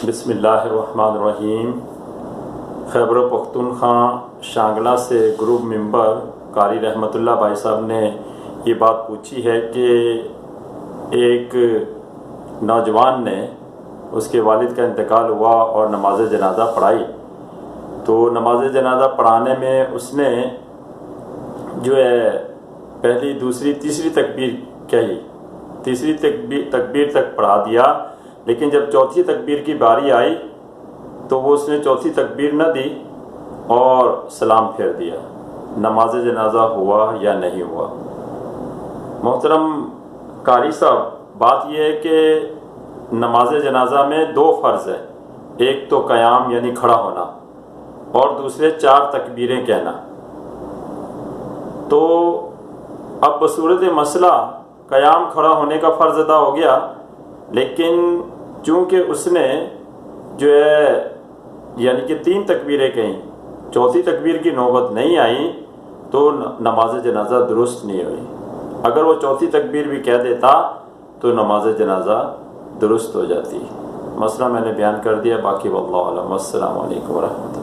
بسم اللہ الرحمن الرحیم۔ خیبر پختونخوا شانگلہ سے گروپ ممبر قاری رحمت اللہ بھائی صاحب نے یہ بات پوچھی ہے کہ ایک نوجوان نے اس کے والد کا انتقال ہوا اور نماز جنازہ پڑھائی، تو نماز جنازہ پڑھانے میں اس نے جو ہے پہلی دوسری تیسری تکبیر کہی، تیسری تکبیر تک پڑھا دیا، لیکن جب چوتھی تکبیر کی باری آئی تو وہ اس نے چوتھی تکبیر نہ دی اور سلام پھیر دیا۔ نماز جنازہ ہوا یا نہیں ہوا؟ محترم قاری صاحب، بات یہ ہے کہ نماز جنازہ میں دو فرض ہیں، ایک تو قیام یعنی کھڑا ہونا اور دوسرے 4 تکبیریں کہنا۔ تو اب بصورت مسئلہ قیام کھڑا ہونے کا فرض ادا ہو گیا، لیکن چونکہ اس نے جو ہے یعنی کہ 3 تکبیریں کہیں، چوتھی تکبیر کی نوبت نہیں آئی تو نماز جنازہ درست نہیں ہوئی۔ اگر وہ چوتھی تکبیر بھی کہہ دیتا تو نماز جنازہ درست ہو جاتی۔ مسئلہ میں نے بیان کر دیا، باقی واللہ اعلم۔ السلام علیکم ورحمۃ اللہ۔